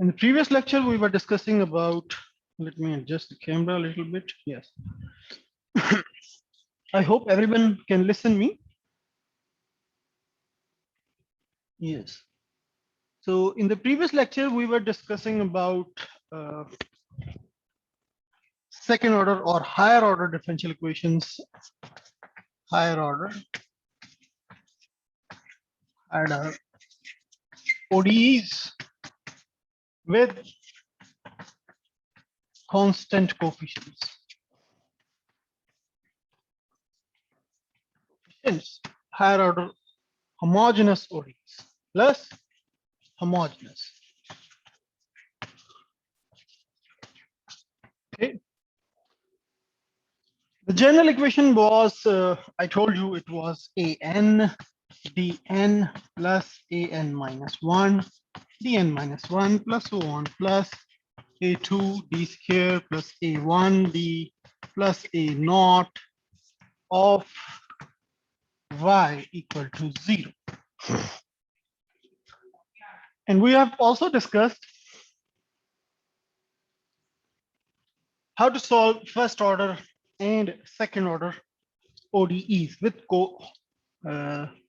In the previous lecture, we were discussing about, let me adjust the camera a little bit. Yes. I hope everyone can listen me. Yes. So in the previous lecture, we were discussing about second order or higher order differential equations, higher order and ODEs with constant coefficients. Hence, higher order homogeneous ODEs plus homogeneous. Okay. The general equation was, I told you it was an dn plus an minus 1 dn minus 1 plus so on plus a2 d square plus a1 d plus a naught of y equal to 0. And we have also discussed how to solve first order and second order ODEs with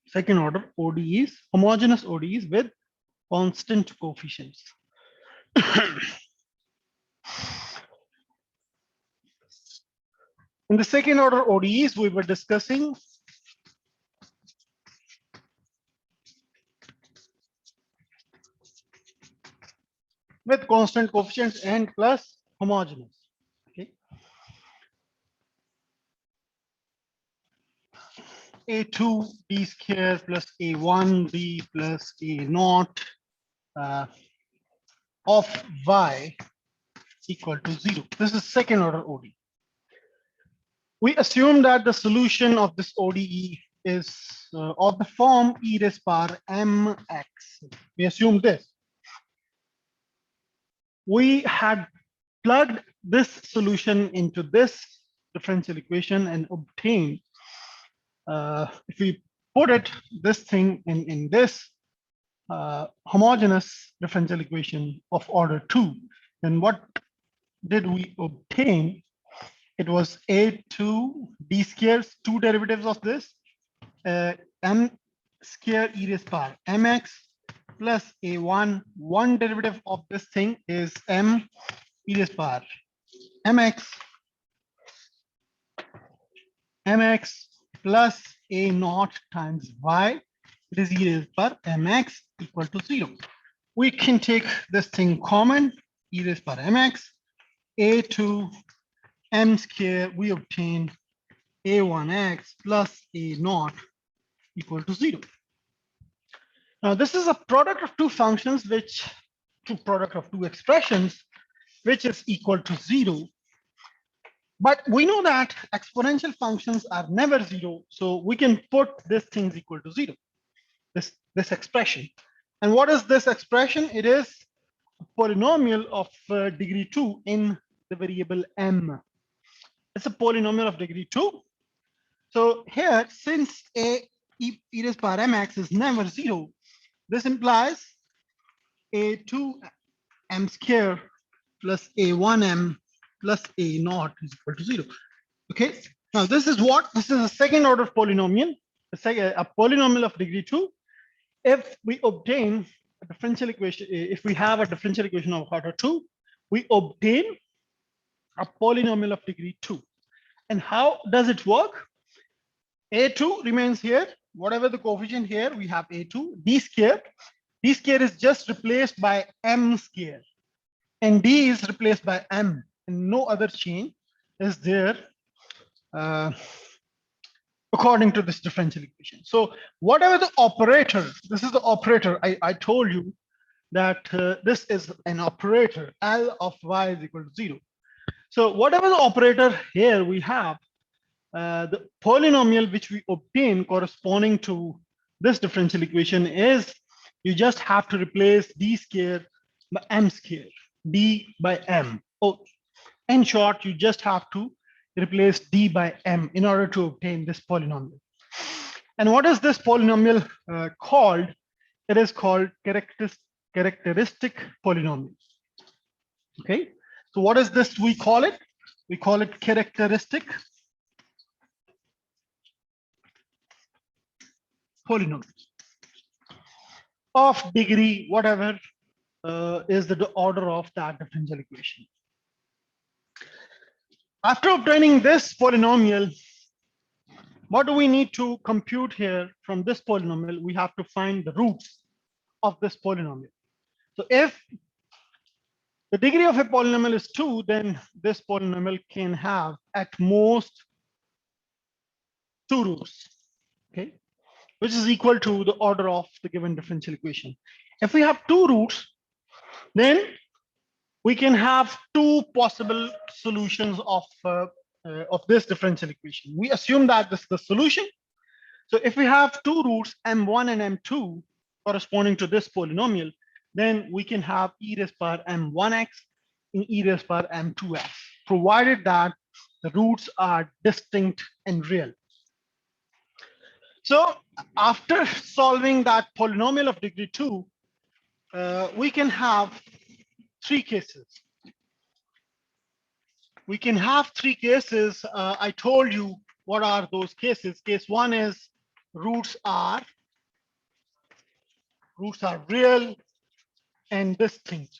second order ODEs, homogeneous ODEs with constant coefficients. In the second order ODEs, we were discussing with constant coefficients and plus homogeneous. Okay. A2 d square plus a1 d plus a naught of y equal to 0. This is second order ODE. We assume that the solution of this ODE is of the form e raised power mx. We assume this. We had plugged this solution into this differential equation and obtained, if we put it, this thing in this homogeneous differential equation of order 2, then what did we obtain? It was a2 d squares, two derivatives of this, m square e raised power mx plus a1, one derivative of this thing is m e raised power mx plus a naught times y, it is e raised power mx equal to 0. We can take this thing common, e raised power mx, a2 m square, we obtain a1x plus a naught equal to 0. Now this is a product of two functions, product of two expressions, which is equal to 0. But we know that exponential functions are never 0, so we can put this thing equal to 0, this expression. And what is this expression? It is a polynomial of degree 2 in the variable m. It's a polynomial of degree 2. So here, since a e raised power mx is never 0, this implies a2 m square plus a1m plus a naught is equal to 0. Okay. Now this is what? This is a second order polynomial, a polynomial of degree 2. If we obtain a differential equation, if we have a differential equation of order 2, we obtain a polynomial of degree 2. And how does it work? A2 remains here. Whatever the coefficient here, we have A2, D square. D square is just replaced by M square. And D is replaced by M. And no other change is there according to this differential equation. So whatever the operator, this is the operator. I told you that this is an operator, L of y is equal to 0. So whatever the operator here we have, the polynomial which we obtain corresponding to this differential equation is, you just have to replace d square by m square, d by m. Oh, in short, you just have to replace d by m in order to obtain this polynomial. And what is this polynomial called? It is called characteristic polynomial. Okay, so what is this we call it? We call it characteristic polynomial of degree whatever is the order of that differential equation. After obtaining this polynomial, what do we need to compute here from this polynomial? We have to find the roots of this polynomial. So if the degree of a polynomial is 2, then this polynomial can have at most 2 roots, okay, which is equal to the order of the given differential equation. If we have 2 roots, then we can have 2 possible solutions of this differential equation. We assume that this is the solution. So if we have 2 roots, m1 and m2, corresponding to this polynomial, then we can have e raised power m1x and e raised power m2x, provided that the roots are distinct and real. So after solving that polynomial of degree 2, we can have 3 cases. We can have 3 cases. I told you what are those cases. Case 1 is roots are real and distinct.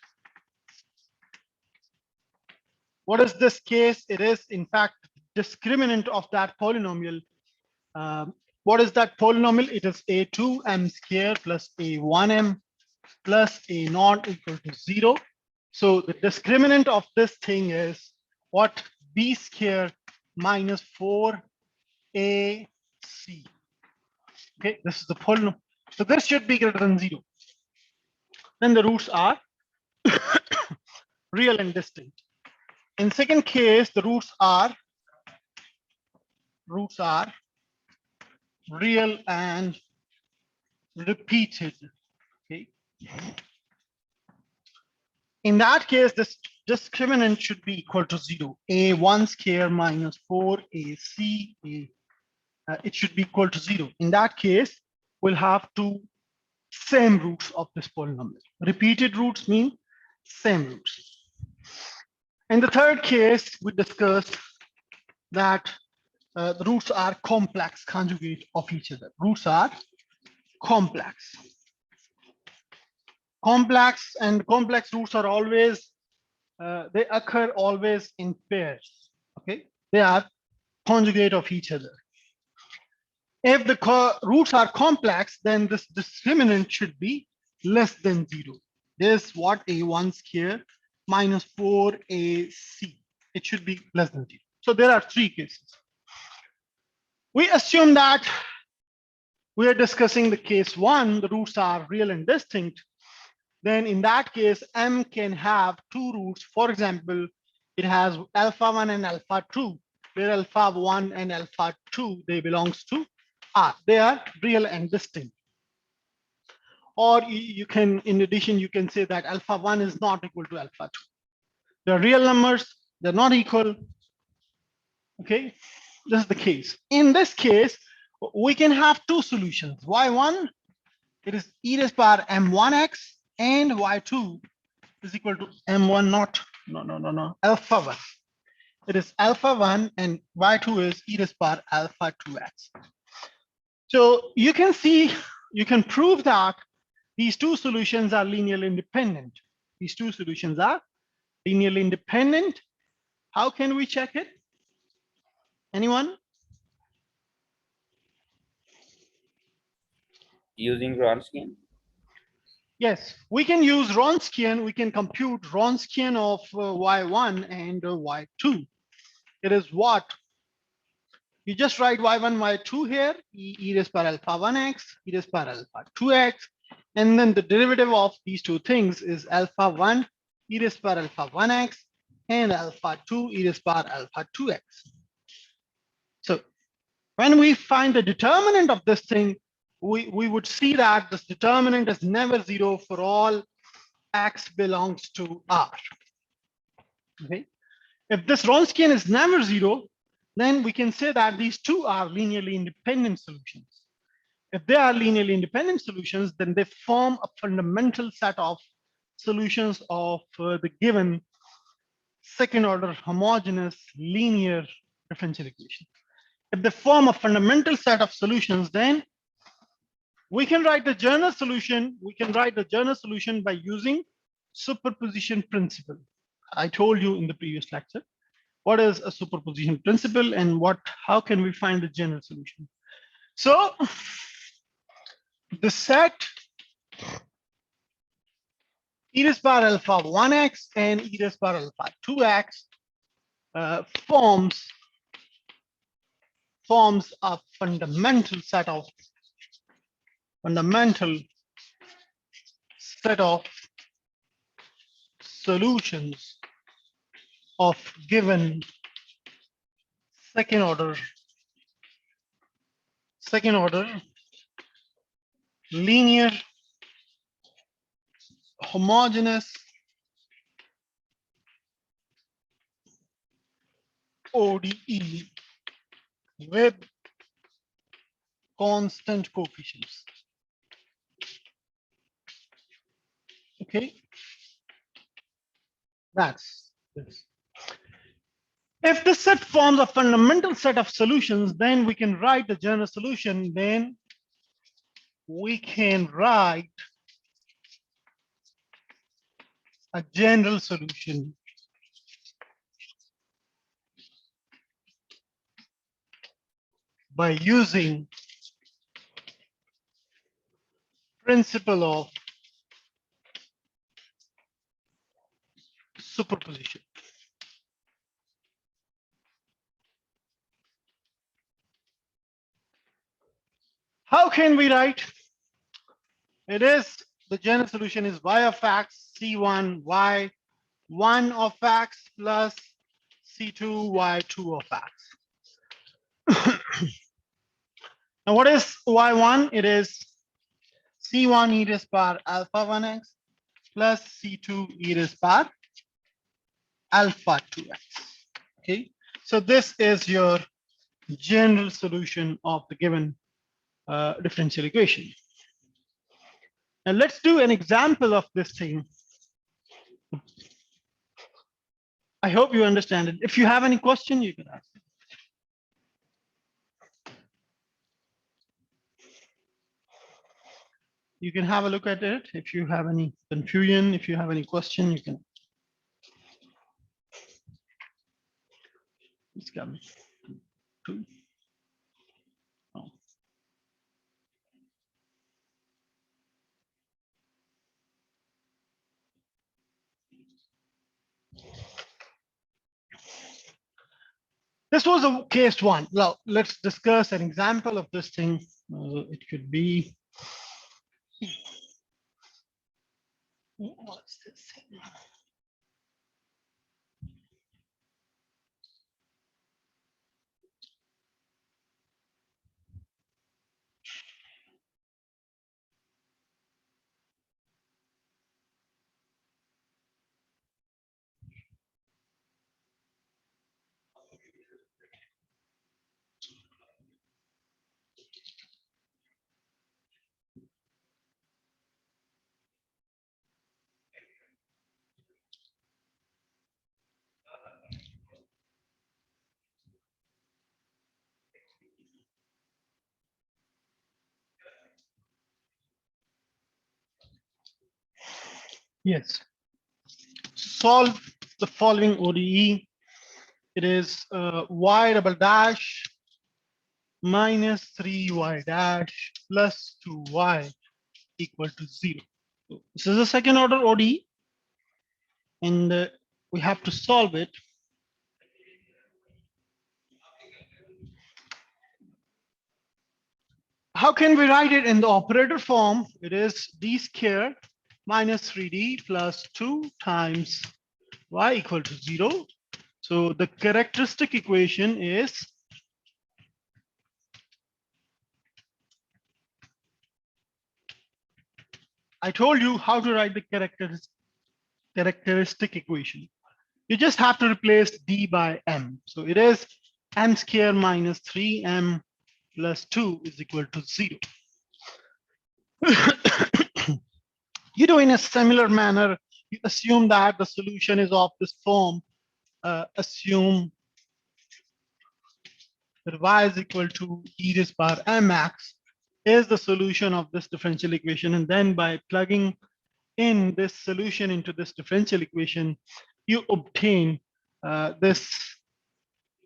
What is this case? It is in fact discriminant of that polynomial. What is that polynomial? It is a2m squared plus a1m plus a naught equal to 0. So the discriminant of this thing is what? B squared minus 4ac. Okay, this is the polynomial. So this should be greater than 0. Then the roots are real and distinct. In second case, the roots are real and repeated. Okay. In that case, this discriminant should be equal to 0. A1 square minus 4ac, it should be equal to 0. In that case, we'll have 2 same roots of this polynomial. Repeated roots mean same roots. In the third case, we discussed that the roots are complex conjugate of each other. Roots are complex. Complex roots are always, they occur always in pairs. Okay, they are conjugate of each other. If the roots are complex, then this discriminant should be less than 0. This what? A1 square minus 4ac. It should be less than 0. So there are 3 cases. We assume that we are discussing the case 1, the roots are real and distinct. Then in that case, M can have 2 roots. For example, it has alpha 1 and alpha 2, where alpha 1 and alpha 2, they belongs to R. They are real and distinct. Or you can, in addition, you can say that alpha 1 is not equal to alpha 2. They're real numbers, they're not equal. Okay, this is the case. In this case, we can have 2 solutions. Y1, it is e raised power m1x, and y2 is equal to m1 not, no, alpha 1. It is alpha 1 and y2 is e raised power alpha 2x. So you can see, you can prove that these 2 solutions are linearly independent. These 2 solutions are linearly independent. How can we check it? Anyone? Using Wronskian? Yes, we can use Wronskian. We can compute Wronskian of y1 and y2. It is what? You just write y1, y2 here, e raised power alpha 1x, e raised power alpha 2x, and then the derivative of these 2 things is alpha 1, e raised power alpha 1x, and alpha 2, e raised power alpha 2x. So when we find the determinant of this thing, we would see that this determinant is never 0 for all x belongs to R. Okay. If this Wronskian is never 0, then we can say that these 2 are linearly independent solutions. If they are linearly independent solutions, then they form a fundamental set of solutions of the given second order homogeneous linear differential equation. If they form a fundamental set of solutions, then we can write the general solution. We can write the general solution by using superposition principle. I told you in the previous lecture what is a superposition principle and how can we find the general solution. So the set e raised power alpha 1x and e raised power alpha 2x forms a fundamental set of solutions of given second order linear homogeneous ODE with constant coefficients. Okay, that's this. If the set forms a fundamental set of solutions, then we can write the general solution. Then we can write a general solution by using principle of superposition. How can we write? It is the general solution is y of x c1 y1 of x plus c2 y2 of x. Now what is y1? It is c1 e raised power alpha 1x plus c2 e raised power alpha 2x. Okay, so this is your general solution of the given differential equation. Now let's do an example of this thing. I hope you understand it. If you have any question, you can ask. You can have a look at it. If you have any confusion, if you have any question, you can. It's coming. Two. Oh. This was a case one. Now let's discuss an example of this thing. It could be. What's this thing? Yes. Solve the following ODE. It is y double dash minus 3y dash plus 2y equal to 0. So this is a second order ODE, and we have to solve it. How can we write it in the operator form? It is d squared minus 3d plus 2 times y equal to 0. So the characteristic equation is I told you how to write the characteristic equation. You just have to replace d by m. So it is m squared minus 3m plus 2 is equal to 0. You do in a similar manner, you assume that the solution is of this form. Assume that y is equal to e raised power mx is the solution of this differential equation. And then by plugging in this solution into this differential equation, you obtain this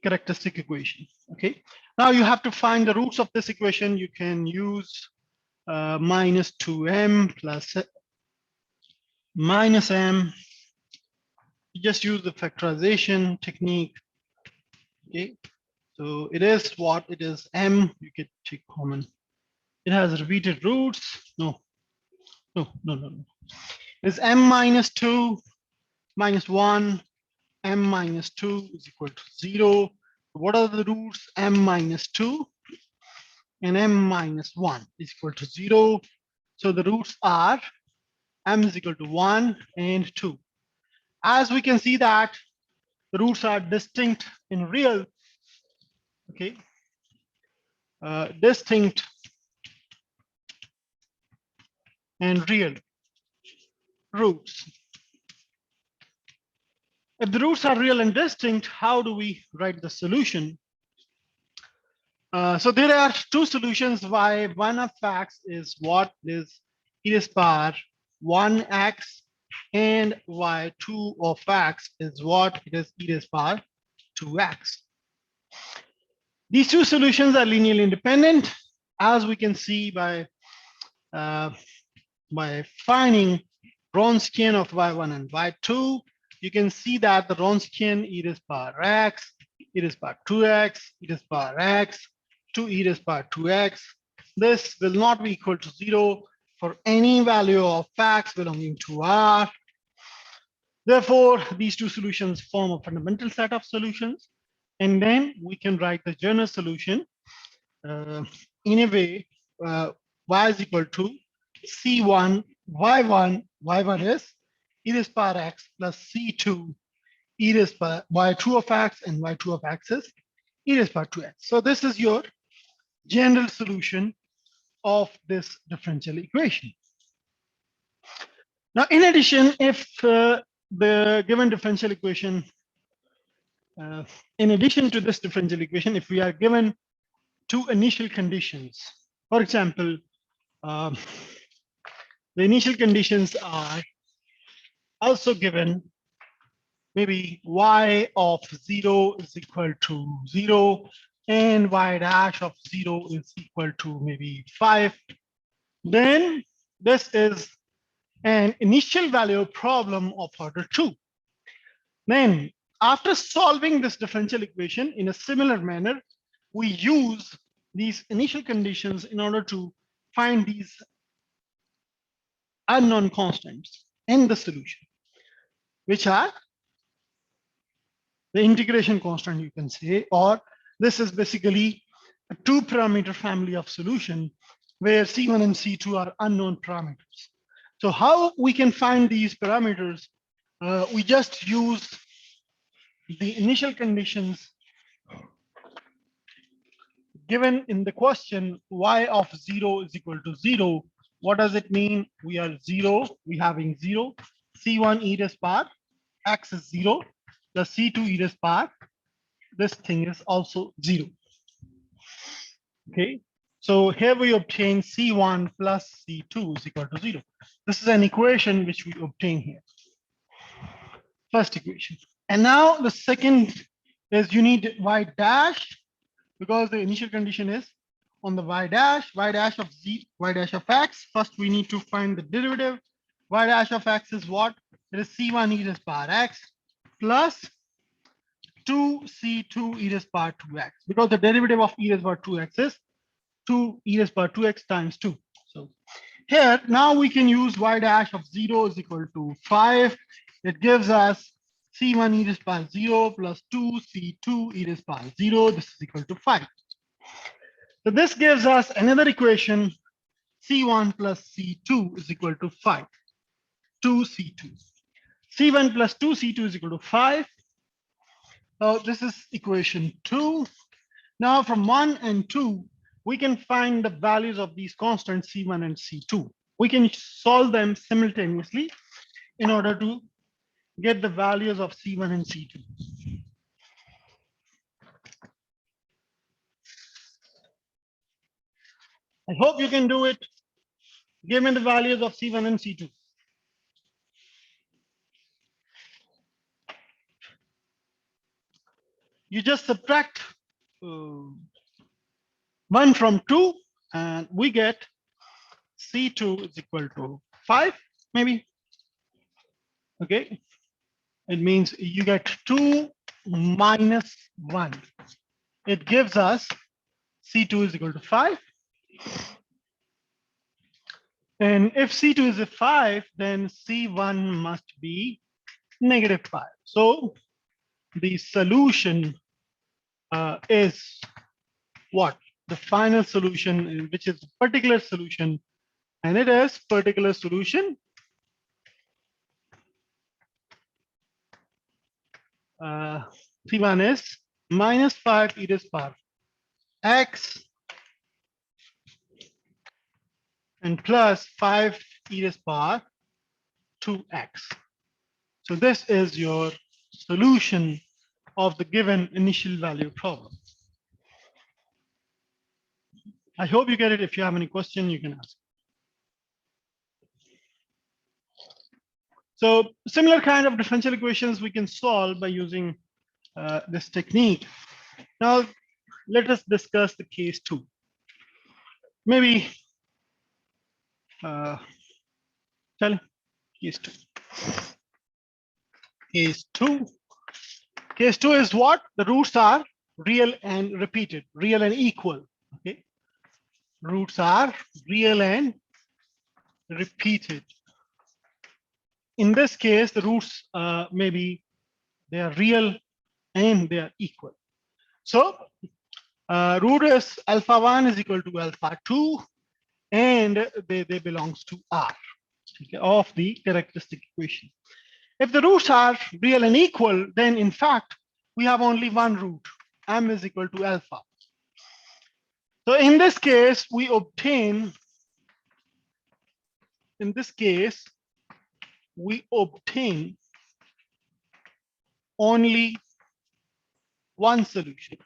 characteristic equation. Okay. Now you have to find the roots of this equation. You can use minus 2m plus minus m. You just use the factorization technique. Okay. So it is what it is. M, you can take common. It has repeated roots. No. It's m minus 2 minus 1. M minus 2 is equal to 0. What are the roots? M minus 2 and m minus 1 is equal to 0. So the roots are m is equal to 1 and 2. As we can see that the roots are distinct in real, okay, distinct and real roots. If the roots are real and distinct, how do we write the solution? So there are two solutions. Why one of x is what is e raised power 1x, and y2 of x is what it is e raised power 2x. These two solutions are linearly independent, as we can see by finding Wronskian of y1 and y2. You can see that the Wronskian e raised power x, e raised power 2x, e raised power x, 2 e raised power 2x. This will not be equal to 0 for any value of x belonging to R. Therefore, these two solutions form a fundamental set of solutions. And then we can write the general solution in a way y is equal to C1, y1 is e raised power x plus C2 e raised power y2 of x, and y2 of x is e raised power 2x. So this is your general solution of this differential equation. Now, in addition, if the given differential equation, in addition to this differential equation, if we are given two initial conditions, for example, the initial conditions are also given, maybe y of 0 is equal to 0 and y dash of 0 is equal to maybe 5, then this is an initial value problem of order 2. Then after solving this differential equation in a similar manner, we use these initial conditions in order to find these unknown constants in the solution, which are the integration constant, you can say, or this is basically a 2-parameter family of solution where C1 and C2 are unknown parameters. So how we can find these parameters? We just use the initial conditions given in the question. Y of 0 is equal to 0. What does it mean? We are 0, we having 0. C1 e raised power x is 0 plus C2 e raised power, this thing is also 0. Okay, so here we obtain C1 plus C2 is equal to 0. This is an equation which we obtain here. First equation. And now the second is you need y dash, because the initial condition is on the y dash of x. First we need to find the derivative. Y dash of x is what? It is C1 e raised power x plus 2C2 e raised power 2x, because the derivative of e raised power 2x is 2 e raised power 2x times 2. So here now we can use y dash of 0 is equal to 5. It gives us C1 e raised power 0 plus 2C2 e raised power 0. This is equal to 5. So this gives us another equation, C1 plus C2 is equal to 5. 2C2. C1 plus 2C2 is equal to 5. So this is equation 2. Now from 1 and 2, we can find the values of these constants C1 and C2. We can solve them simultaneously in order to get the values of C1 and C2. I hope you can do it. Give me the values of C1 and C2. You just subtract 1 from 2, and we get C2 is equal to 5, maybe. Okay, it means you get 2 minus 1. It gives us C2 is equal to 5. And if C2 is a 5, then C1 must be negative 5. So the solution is what? The final solution, which is particular solution, and it is particular solution C1 is minus 5 e to the power x and plus 5 e to the power 2x. So this is your solution of the given initial value problem. I hope you get it. If you have any question, you can ask. So similar kind of differential equations we can solve by using this technique. Now, let us discuss the case 2. Maybe tell case 2. Case 2. Case 2 is what? The roots are real and repeated, real and equal. Okay. Roots are real and repeated. In this case, the roots maybe they are real and they are equal. So root is alpha 1 is equal to alpha 2, and they belongs to R, okay, of the characteristic equation. If the roots are real and equal, then in fact, we have only one root, m is equal to alpha. So in this case, we obtain, only one solution,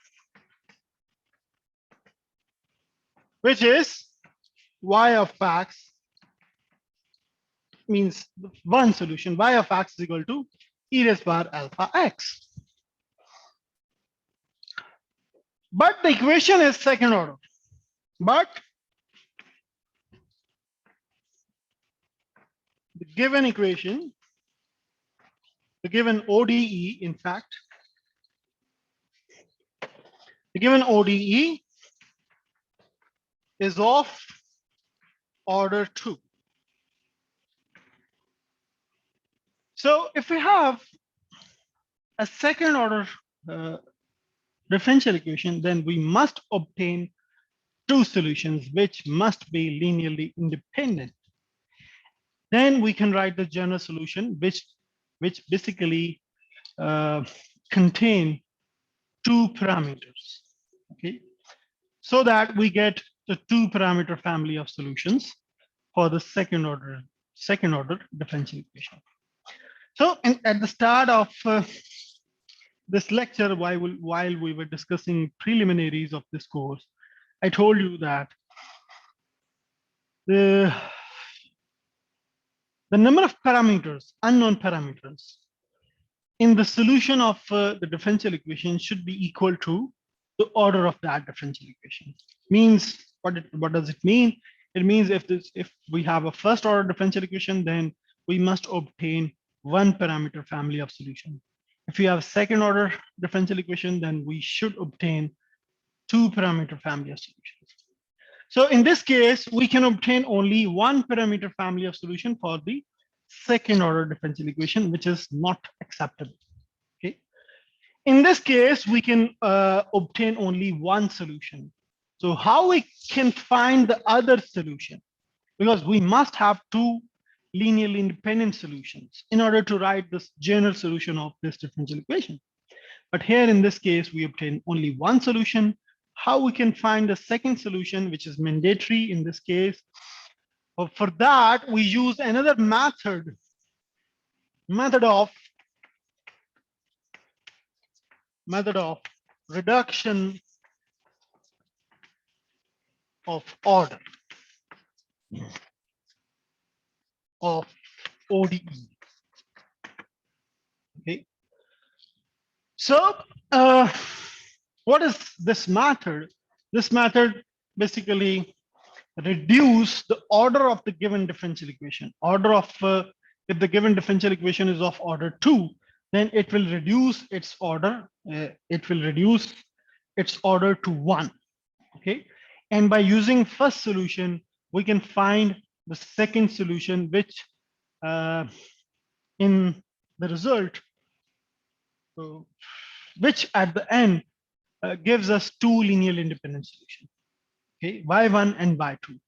which is y of x means one solution, y of x is equal to e raised power alpha x. But the equation is second order. But the given equation, the given ODE, in fact, the given ODE is of order 2. So if we have a second order differential equation, then we must obtain two solutions which must be linearly independent. Then we can write the general solution, which basically contain two parameters. Okay, so that we get the two parameter family of solutions for the second order differential equation. So at the start of this lecture, while we were discussing preliminaries of this course, I told you that the number of parameters, unknown parameters, in the solution of the differential equation should be equal to the order of that differential equation. Means what does it mean? It means if we have a first order differential equation, then we must obtain one parameter family of solution. If we have second order differential equation, then we should obtain two parameter family of solutions. So in this case, we can obtain only one parameter family of solution for the second order differential equation, which is not acceptable. Okay. In this case, we can obtain only one solution. So how we can find the other solution? Because we must have two linearly independent solutions in order to write this general solution of this differential equation. But here in this case, we obtain only one solution. how we can find the second solution, which is mandatory in this case. But for that, we use another method of reduction of order of ODE. Okay. So what is this method? This method basically reduce the order of the given differential equation. Order of if the given differential equation is of order 2, then it will reduce its order. It will reduce its order to 1. Okay, and by using first solution, we can find the second solution, which in the result, which at the end gives us two linearly independent solutions. Okay, y1 and y2.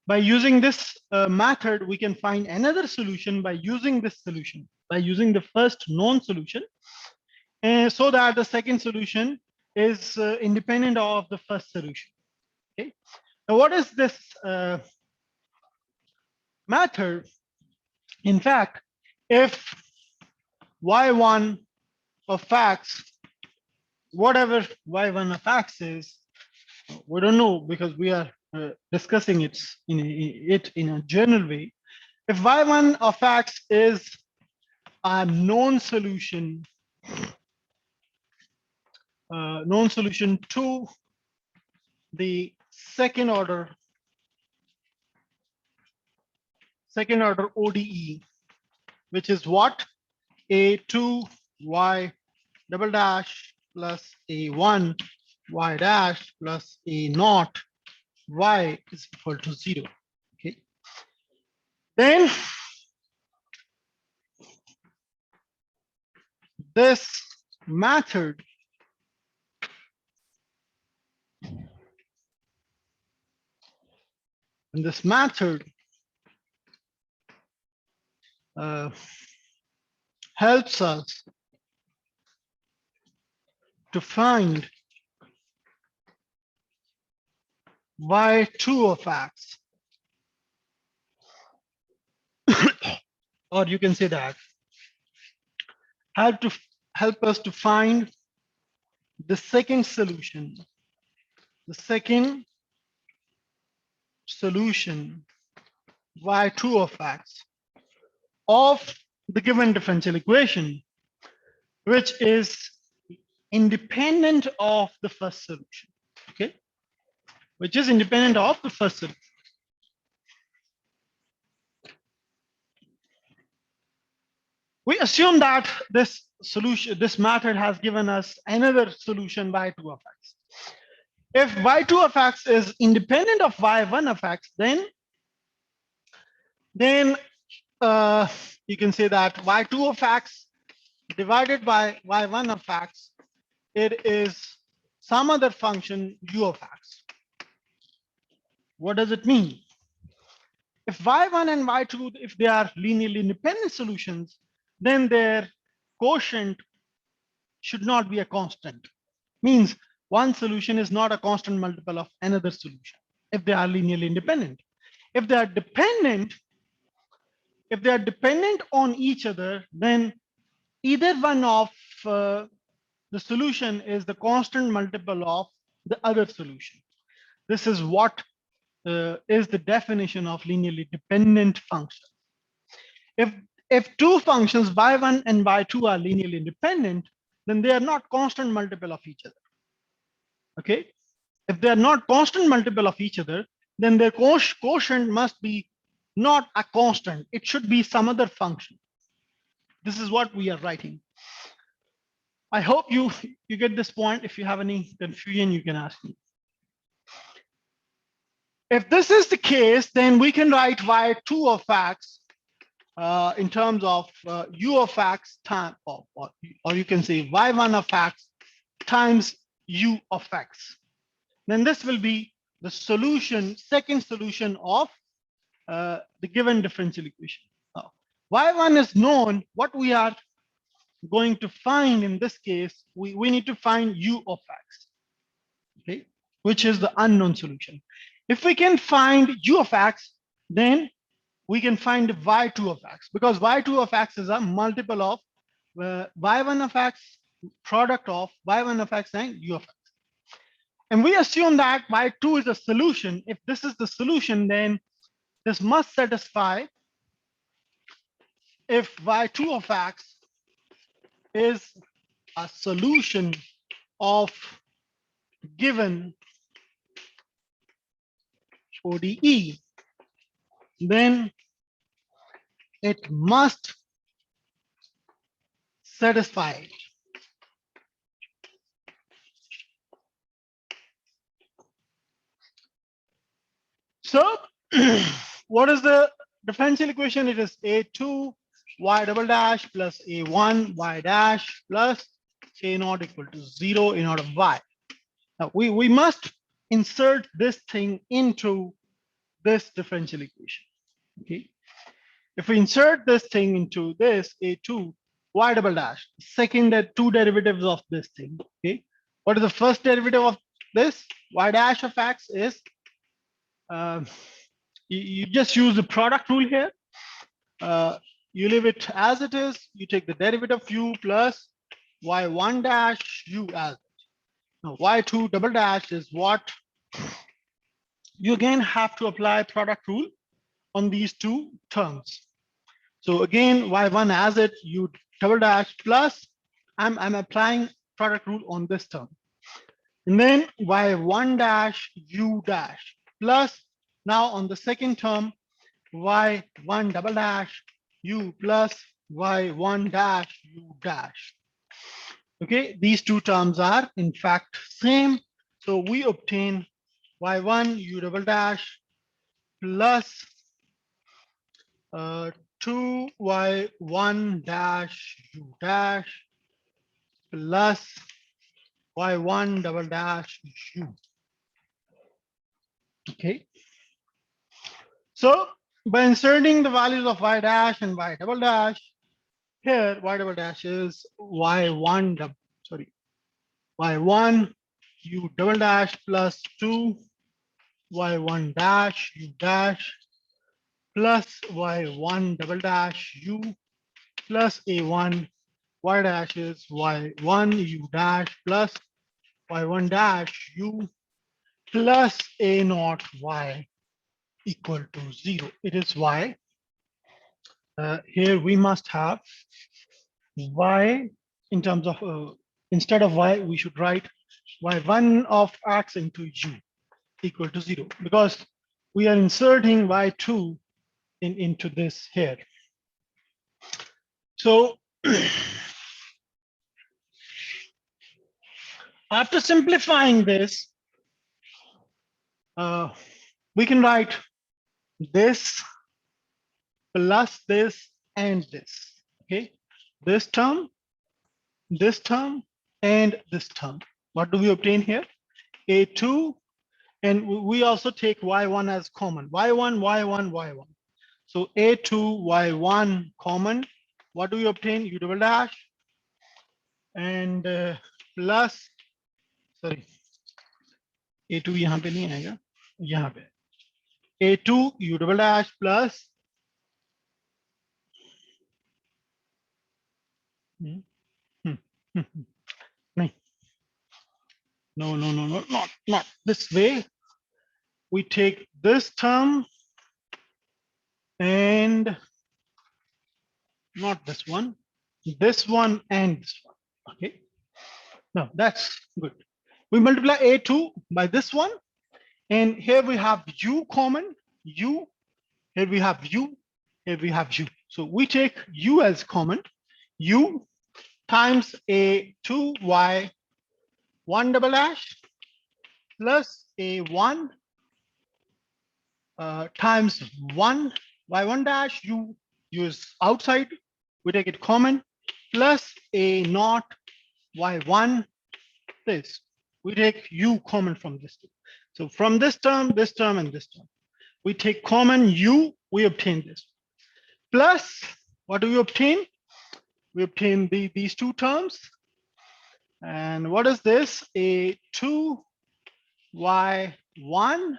By using this method, we can find another solution by using this solution, by using the first known solution, so that the second solution is independent of the first solution. Okay. Now, what is this method? In fact, if y1 of x, whatever y1 of x is, we don't know because we are discussing it in a general way. If y1 of x is a known solution to the second order ODE, which is what? A2 y double dash plus a1 y dash plus a naught y is equal to 0. Okay. Then this method helps us to find y2 of x, or you can say that help us to find the second solution, y2 of x of the given differential equation, which is independent of the first solution. Okay, which is independent of the first solution. We assume that this method has given us another solution y2 of x. If y2 of x is independent of y1 of x, then you can say that y2 of x divided by y1 of x, it is some other function u of x. What does it mean? If y1 and y2, if they are linearly independent solutions, then their quotient should not be a constant. Means one solution is not a constant multiple of another solution if they are linearly independent. If they are dependent on each other, then either one of the solution is the constant multiple of the other solution. This is what is the definition of linearly dependent function. If two functions y1 and y2 are linearly independent, then they are not constant multiple of each other. Okay, if they are not constant multiple of each other, then their quotient must be not a constant. It should be some other function. This is what we are writing. I hope you get this point. If you have any confusion, you can ask me. If this is the case, then we can write y2 of x in terms of u of x time, or you can say y1 of x times u of x. Then this will be the solution, second solution of the given differential equation. Now, y1 is known. What we are going to find in this case, we need to find u of x. Okay, which is the unknown solution. If we can find u of x, then we can find y2 of x, because y2 of x is a multiple of y1 of x, product of y1 of x and u of x. And we assume that y2 is a solution. If this is the solution, then this must satisfy if y2 of x is a solution of given ODE, then it must satisfy it. So what is the differential equation? It is a2 y double dash plus a1 y dash plus a naught equal to 0 a naught of y. Now we must insert this thing into this differential equation. Okay. If we insert this thing into this a2 y double dash, second two derivatives of this thing. Okay. What is the first derivative of this? Y dash of x is you just use the product rule here. You leave it as it is. You take the derivative of u plus y1 dash u as it. Now y2 double dash is what you again have to apply product rule on these two terms. So again, y1 as it, u double dash plus, I'm applying product rule on this term. And then y1 dash u dash plus, now on the second term, y1 double dash u plus y1 dash u dash. Okay, these two terms are in fact same. So we obtain y1 u double dash plus 2y1 dash u dash plus y1 double dash u. Okay. So by inserting the values of y dash and y double dash, here y double dash is y1 u double dash plus 2 y1 dash u dash plus y1 double dash u plus a1 y dash is y1 u dash plus y1 dash u plus a naught y equal to 0. It is y. Here we must have y in terms of, instead of y, we should write y1 of x into u equal to 0, because we are inserting y2 into this here. So after simplifying this, we can write this plus this and this. Okay, this term, and this term. What do we obtain here? A2, and we also take y1 as common. y1, y1, y1. So a2, y1 common. What do we obtain? U double dash and plus, sorry, a2 यहाँ पे नहीं आएगा, यहाँ पे a2 u double dash plus no, not this way. We take this term and not this one and this one. Okay, now that's good. We multiply a2 by this one, and here we have u common, u, here we have u, here we have u. So we take u as common, u times a2y 1 double dash plus a1 times 1 y1 dash, u is outside, we take it common, plus a naught y1 this. We take u common from this. So from this term, and this term, we take common u, we obtain this. Plus, what do we obtain? We obtain these two terms. And what is this? A2 y1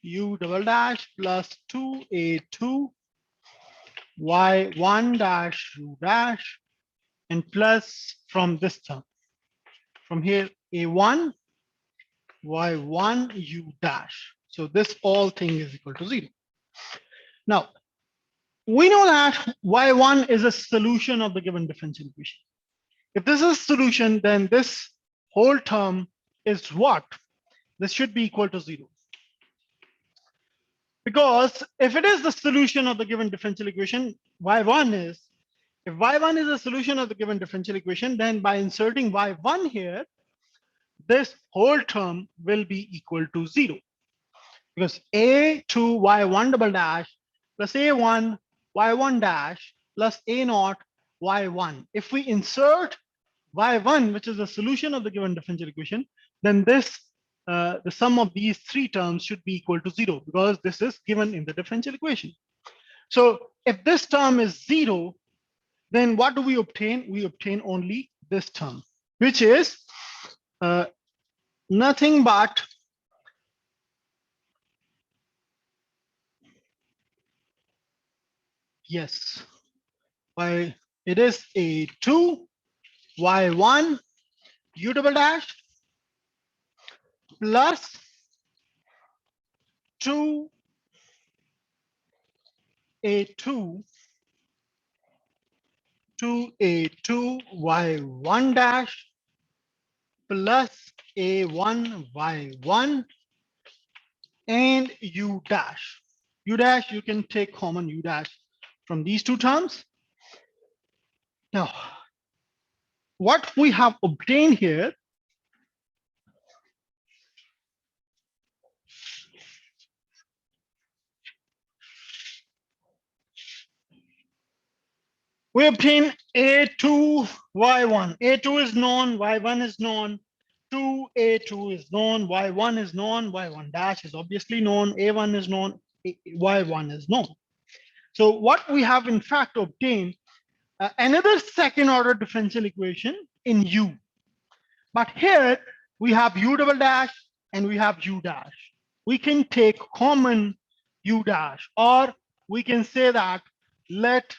u double dash plus 2a2 y1 dash u dash and plus from this term from here a1 y1 u dash. So this all thing is equal to 0. Now we know that y1 is a solution of the given differential equation. If this is a solution, then this whole term is what? This should be equal to 0. Because if it is the solution of the given differential equation, y1 is, if y1 is a solution of the given differential equation, then by inserting y1 here, this whole term will be equal to 0. Because a2 y1 double dash plus a1 y1 dash plus a naught y1. If we insert y1, which is the solution of the given differential equation, then this the sum of these three terms should be equal to 0 because this is given in the differential equation. So if this term is 0, then what do we obtain? We obtain only this term, which is nothing but yes, why it is a 2 y1 u double dash plus 2 a2 2a2 y1 dash plus a1 y1 and u dash. U dash, you can take common u dash from these two terms. Now, what we have obtained here, we obtain a2 y1. A2 is known, y1 is known, 2a2 is known, y1 is known, y1 dash is obviously known, a1 is known, y1 is known. So what we have in fact obtained another second order differential equation in u. But here we have u double dash and we have u dash. We can take common u dash, or we can say that let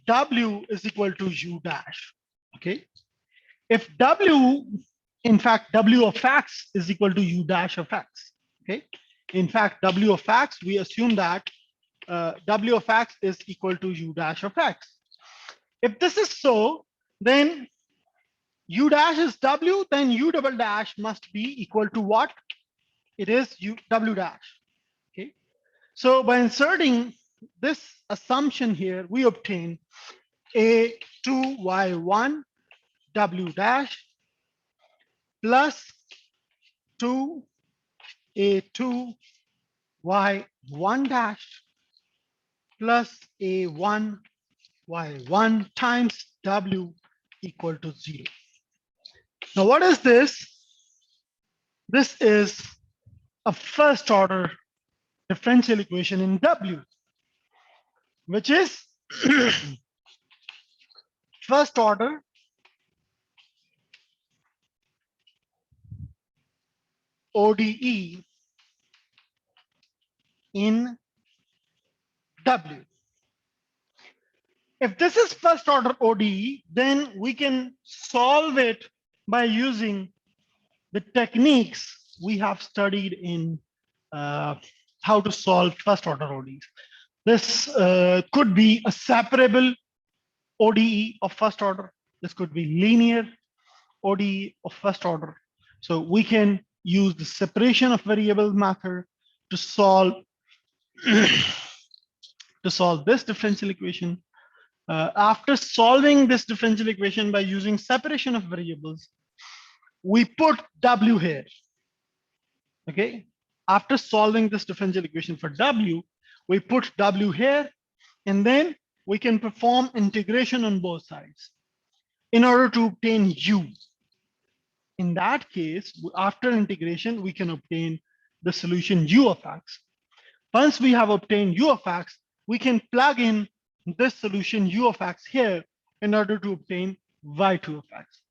w is equal to u dash. Okay. If w, in fact, w of x is equal to u dash of x. Okay. In fact, w of x, we assume that w of x is equal to u dash of x. If this is so, then u dash is w, then u double dash must be equal to what? It is u w dash. Okay. So by inserting this assumption here, we obtain a2y1 w dash plus 2a2 y1 dash plus a1 y1 times w equal to 0. Now what is this? This is a first order differential equation in w, which is first order ODE in W. If this is first order ODE, then we can solve it by using the techniques we have studied in how to solve first order ODEs. This could be a separable ODE of first order. This could be linear ODE of first order. So we can use the separation of variables method to solve this differential equation. After solving this differential equation by using separation of variables, we put W here. Okay. After solving this differential equation for W, we put W here, and then we can perform integration on both sides in order to obtain U. In that case, after integration, we can obtain the solution U of X. Once we have obtained U of X, we can plug in this solution U of X here in order to obtain Y2 of X,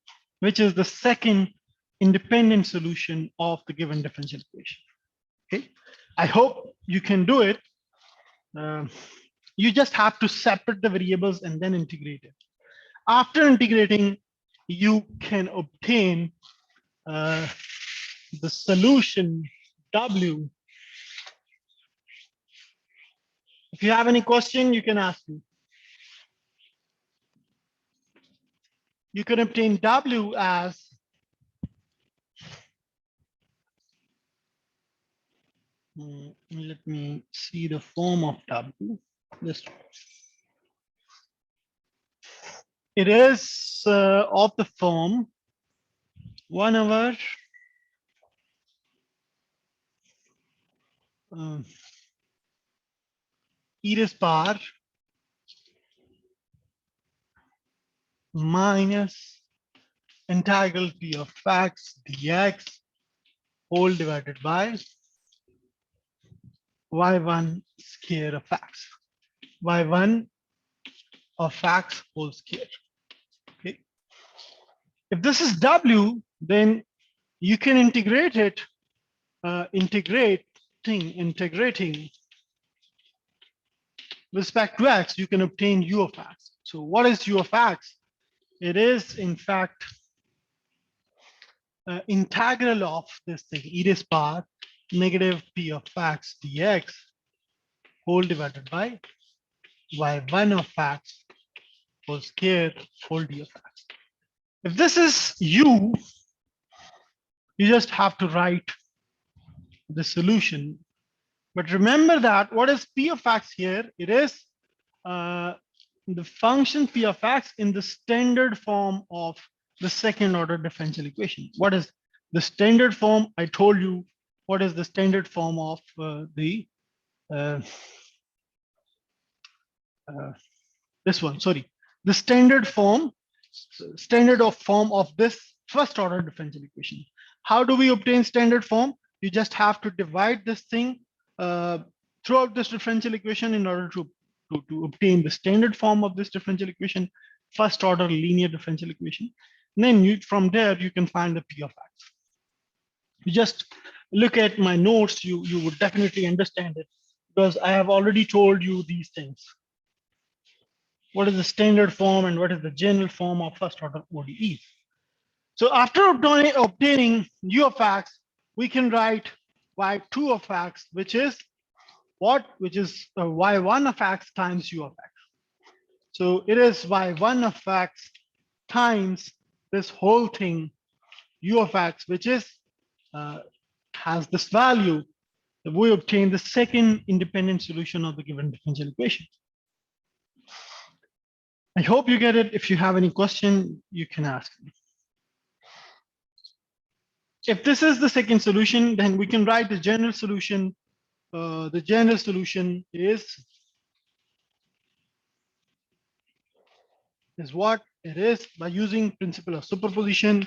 which is the second independent solution of the given differential equation. Okay, I hope you can do it. You just have to separate the variables and then integrate it. After integrating, you can obtain the solution W. If you have any question, you can ask me. You can obtain W as let me see the form of W. This it is of the form 1/e raised power minus integral p of x dx whole divided by y1 square of x, y1 of x whole square. Okay. If this is W, then you can integrate it, integrating with respect to x, you can obtain u of x. So what is u of x? It is in fact integral of this thing, e raised power negative p of x dx whole divided by y1 of x whole square whole d of x. If this is u, you just have to write the solution. But remember that what is p of x here? It is the function p of x in the standard form of the second order differential equation. What is the standard form? I told you what is the standard form of uh, this one. Sorry, the standard form of this first order differential equation. How do we obtain standard form? You just have to divide this thing throughout this differential equation in order to obtain the standard form of this differential equation, first order linear differential equation. And then from there, you can find the P of X. You just look at my notes, you would definitely understand it because I have already told you these things. What is the standard form and what is the general form of first order ODEs? So after obtaining u of x, we can write y2 of x, which is what? Which is y1 of x times u of x. So it is y1 of x times this whole thing, u of x, which is has this value. We obtain the second independent solution of the given differential equation. I hope you get it. If you have any question, you can ask me. If this is the second solution, then we can write the general solution. The general solution is what it is by using principle of superposition.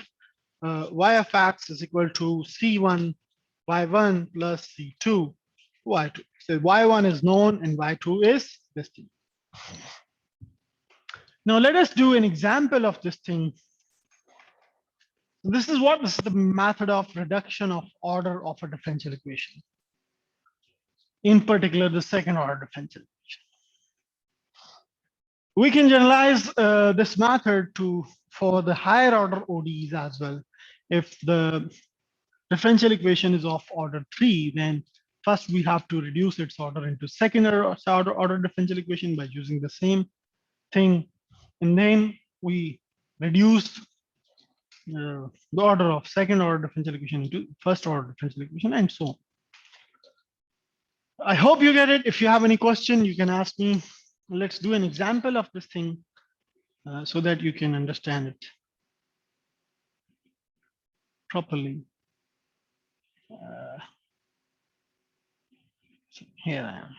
Y of x is equal to C1 y1 plus C2 y2. So y1 is known and y2 is this thing. Now let us do an example of this thing. This is the method of reduction of order of a differential equation. In particular, the second order differential equation. We can generalize this method for the higher order ODEs as well. If the differential equation is of order 3, then first we have to reduce its order into second order differential equation by using the same thing. And then we reduce the order of second order differential equation into first order differential equation and so on. I hope you get it. If you have any question, you can ask me. Let's do an example of this thing so that you can understand it properly. So here I am.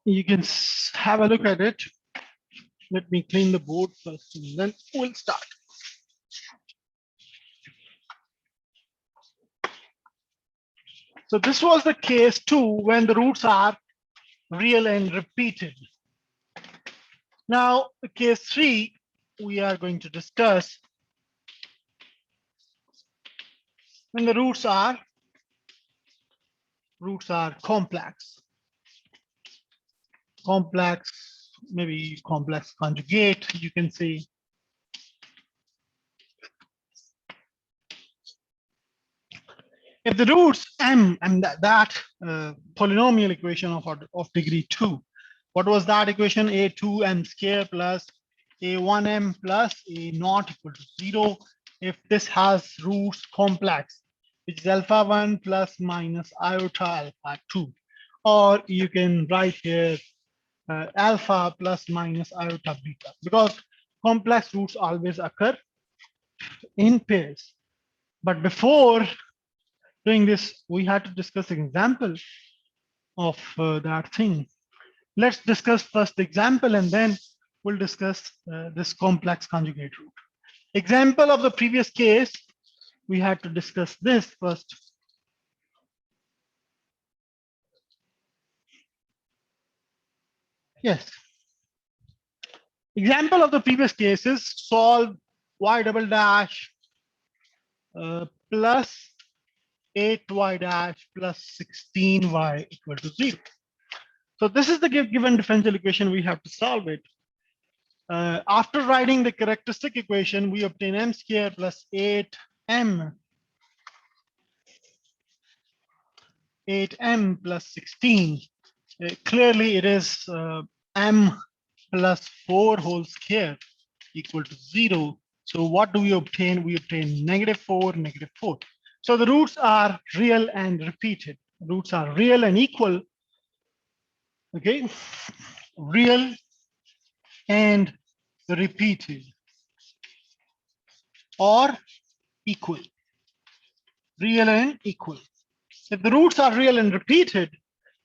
You can have a look at it. Let me clean the board first, and then we'll start. So this was the case 2 when the roots are real and repeated. Now, the case 3 we are going to discuss when the roots are complex. Complex, maybe complex conjugate, you can say. If the roots m and that polynomial equation of degree 2, what was that equation? A2m square plus a1m plus a naught equal to 0. If this has roots complex, which is alpha 1 plus minus iota alpha 2, or you can write here alpha plus minus iota beta, because complex roots always occur in pairs. But before doing this, we had to discuss an example of that thing. Let's discuss first the example, and then we'll discuss this complex conjugate root. Example of the previous case, we had to discuss this first. Yes. Example of the previous case is solve y double dash plus 8y dash plus 16y equal to 0. So this is the given differential equation. We have to solve it. After writing the characteristic equation, we obtain m squared plus 8m plus 16. Clearly, it is m plus 4 whole square equal to 0. So what do we obtain? We obtain -4, -4. So the roots are real and repeated. Roots are real and equal. Okay, real and repeated, or equal. Real and equal. If the roots are real and repeated,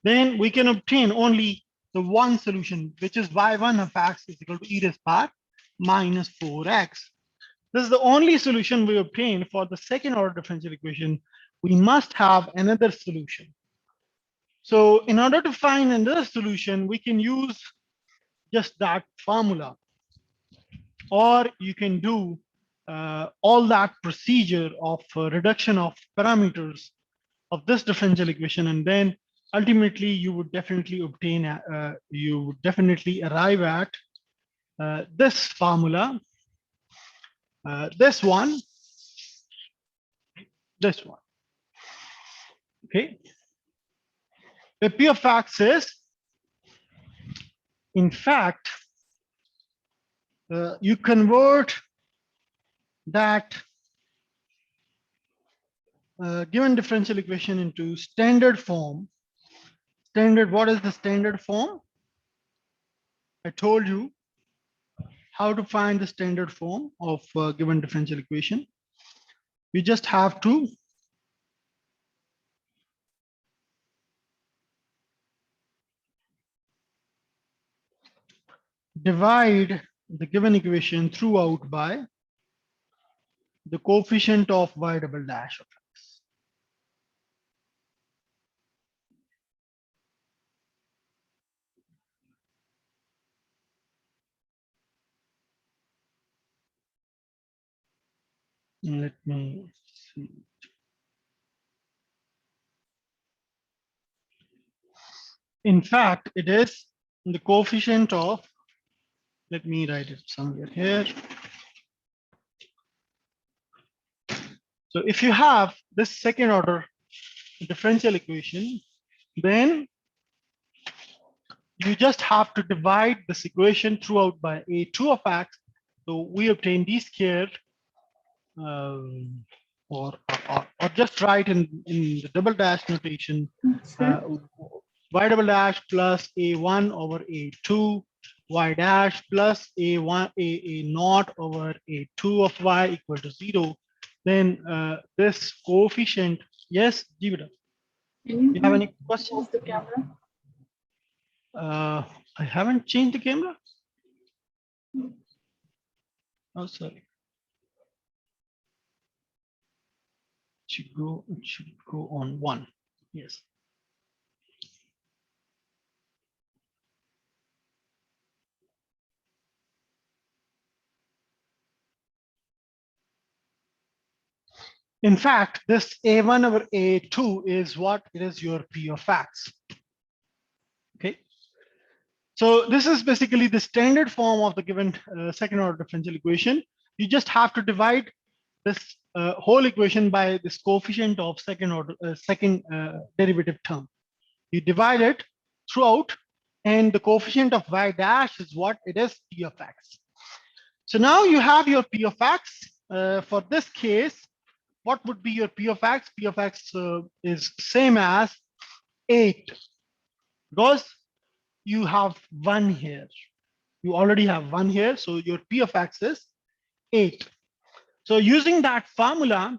then we can obtain only the one solution, which is y1 of x is equal to e raised power minus 4x. This is the only solution we obtain for the second order differential equation. We must have another solution. So in order to find another solution, we can use just that formula, or you can do all that procedure of reduction of parameters of this differential equation, and then ultimately you would definitely obtain you would definitely arrive at this formula, this one. Okay, the p of x is, in fact, you convert that given differential equation into standard form. Standard, what is the standard form? I told you how to find the standard form of given differential equation. You just have to divide the given equation throughout by the coefficient of y double dash of x. Let me see. In fact, it is the coefficient of, let me write it somewhere here. So if you have this second order differential equation, then you just have to divide this equation throughout by a2 of x. So we obtain d squared, or just write in the double dash notation, y double dash plus a1 over a2 y dash plus a1 a naught over a2 of y equal to 0. Then this coefficient, yes, Jivida. You have any questions? The camera. I haven't changed the camera. Oh, sorry. It should go on 1. Yes. In fact, this A1 over A2 is what it is your P of X. Okay. So this is basically the standard form of the given second order differential equation. You just have to divide this whole equation by this coefficient of second order, second derivative term. You divide it throughout, and the coefficient of y dash is what it is, P of X. So now you have your P of X. For this case, what would be your P of X? P of X is same as 8, because you have 1 here. You already have 1 here, so your P of X is 8. So using that formula,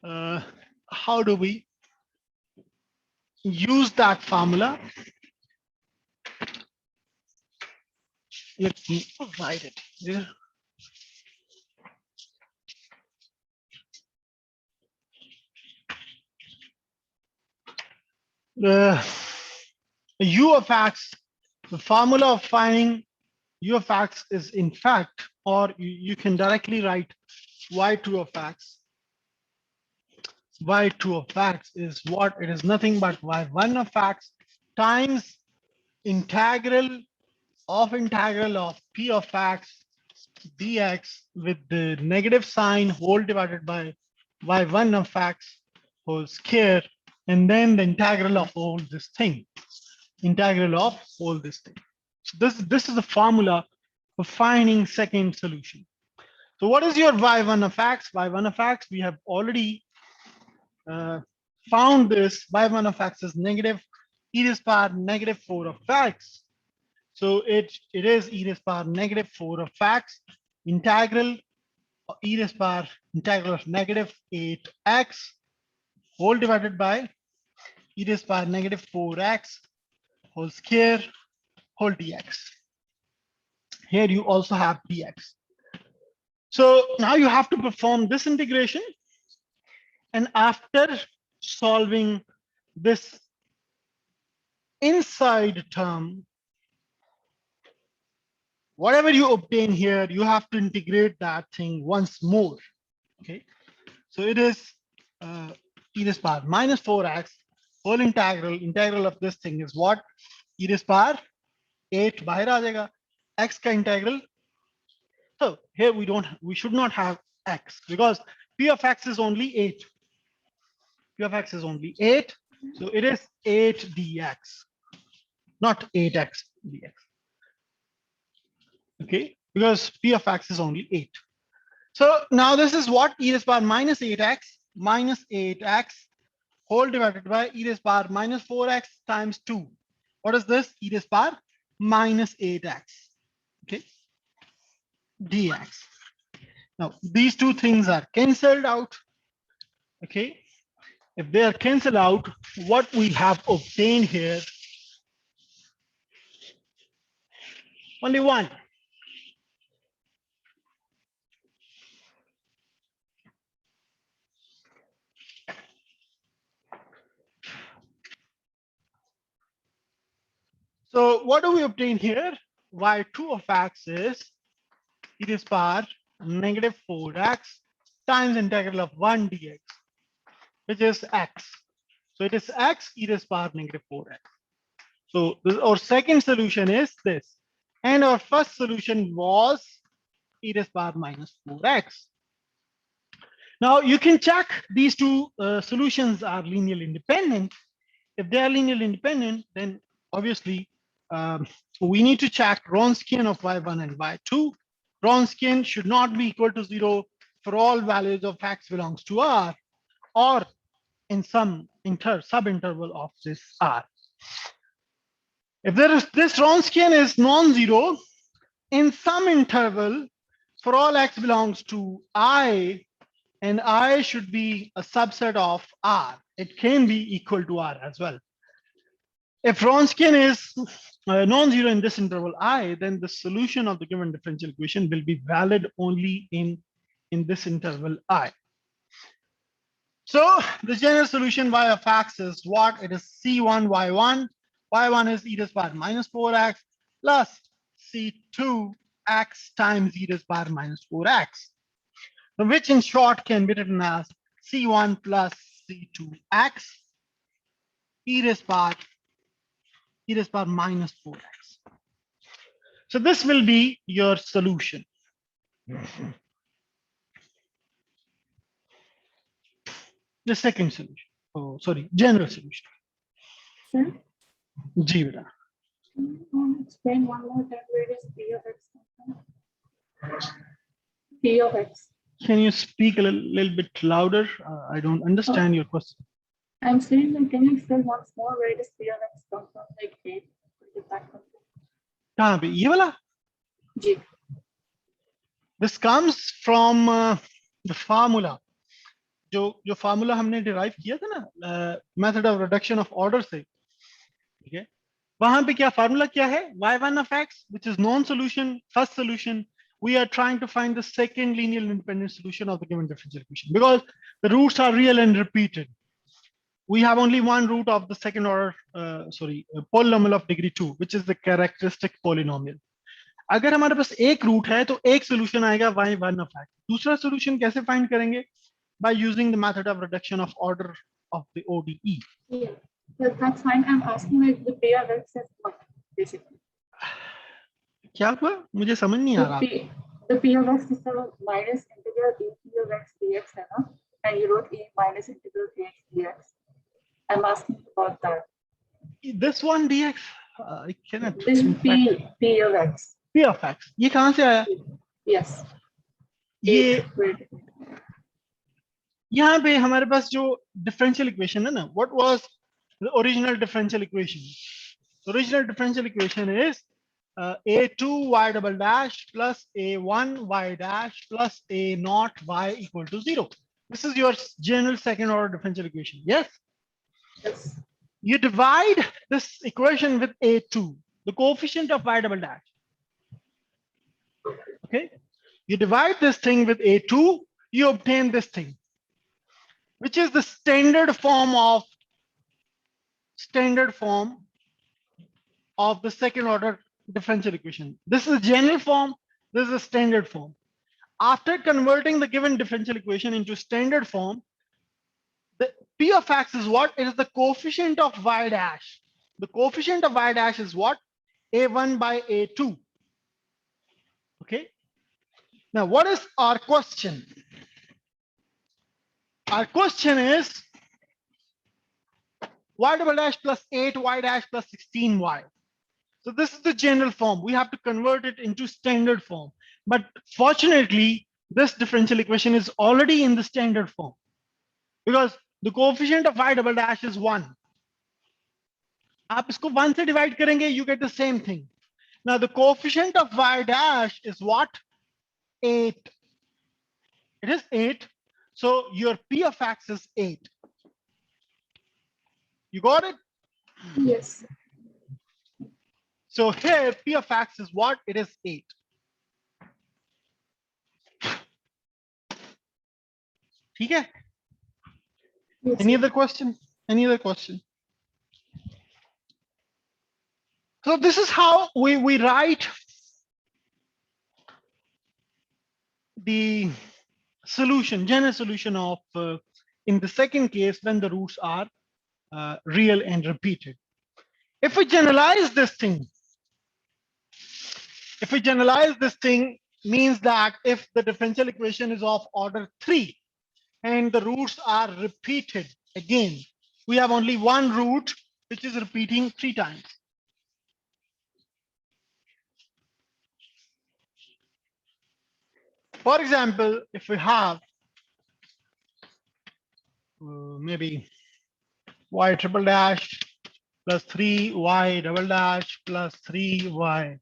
how do we use that formula? Let me write it here. U of X, the formula of finding U of X is in fact, or you can directly write y2 of X. Y2 of X is what? It is nothing but y1 of X times integral of P of X dx with the negative sign whole divided by y1 of X whole square, and then the integral of all this thing. Integral of all this thing. So this is the formula for finding second solution. So what is your y1 of X? Y1 of X, we have already found this. Y1 of X is negative e to the power negative 4 of X. So it is e to the power negative 4 of X integral e to the power integral of negative 8x whole divided by e to the power negative 4x whole square whole dx. Here you also have dx. So now you have to perform this integration, and after solving this inside term, whatever you obtain here, you have to integrate that thing once more. Okay, so it is e to the power minus 4x whole integral of this thing is what? E to the power 8 bahar aa jayega, x ka integral. So here we should not have x because p of x is only 8. P of x is only 8, so it is 8 dx, not 8x dx. Okay, because p of x is only 8. So now this is what? E to the power minus 8x whole divided by e to the power minus 4x times 2. What is this? E to the power minus 8x. Okay, dx. Now these two things are cancelled out. Okay, if they are cancelled out, what we have obtained here, only one. So what do we obtain here? Y2 of x is e to the power negative 4x times integral of 1 dx, which is x. So it is x e to the power negative 4x. So our second solution is this. And our first solution was e to the power minus 4x. Now you can check these two solutions are linearly independent. If they are linearly independent, then obviously we need to check Wronskian of y1 and y2. Wronskian should not be equal to 0 for all values of x belongs to R, or in some sub-interval of this R. If there is this Wronskian is non-zero in some interval for all x belongs to I, and I should be a subset of R. It can be equal to R as well. If Wronskian is non-zero in this interval I, then the solution of the given differential equation will be valid only in this interval I. So the general solution y of x is what? It is C1 y1. Y1 is e to the power minus 4x plus C2 x times e to the power minus 4x, which in short can be written as C1 plus C2x e to the power minus 4x. So this will be your solution. The second solution. Oh, sorry, general solution. Sure. Ji beta. Explain one more time where is P of x? P of x. Can you speak a little bit louder? I don't understand your question. I'm saying that can you explain once more where does P of x come from? Like 8. कहाँ पे ये वाला? G. This comes from the formula. जो formula हमने derive किया था ना, method of reduction of order से, ठीक है? वहां पे क्या formula क्या है? y1 of x, which is non-solution, first solution. We are trying to find the second linear independent solution of the given differential equation because the roots are real and repeated. We have only one root of the second order, polynomial of degree 2, which is the characteristic polynomial. अगर हमारे पास एक root है तो एक solution आएगा y1 of x. दूसरा solution कैसे find करेंगे? By using the method of reduction of order of the ODE. Yeah, but that's fine. I'm asking like the P of x is what basically. क्या हुआ? मुझे समझ नहीं आ रहा. The P of x is the minus integral e P of x dx है ना? And you wrote e minus integral ax dx. I'm asking about that. This one dx, I cannot. This P of x. P of x. ये कहाँ से आया? Yes. ये यहाँ पे हमारे पास जो differential equation है ना, what was the original differential equation? The original differential equation is a2 y double dash plus a1 y dash plus a naught y equal to 0. This is your general second order differential equation. Yes? Yes. You divide this equation with a2, the coefficient of y double dash. Okay? You divide this thing with a2, you obtain this thing, which is the standard form of the second order differential equation. This is general form, this is a standard form. After converting the given differential equation into standard form, the P of x is what? It is the coefficient of y dash. The coefficient of y dash is what? a1 by a2. Okay. Now, what is our question? Our question is y double dash plus 8y dash plus 16y. So this is the general form. We have to convert it into standard form. But fortunately, this differential equation is already in the standard form because the coefficient of y double dash is 1. आप इसको 1 से divide करेंगे, you get the same thing. Now the coefficient of y dash is what? 8. It is 8. So your P of x is 8. You got it? Yes. So here P of x is what? It is 8. ठीक है? Yes. Any other question? Any other question? So this is how we write the solution, general solution of in the second case when the roots are real and repeated. If we generalize this thing, means that if the differential equation is of order 3 and the roots are repeated again, we have only one root which is repeating 3 times. For example, if we have maybe y triple dash plus 3y double dash plus 3y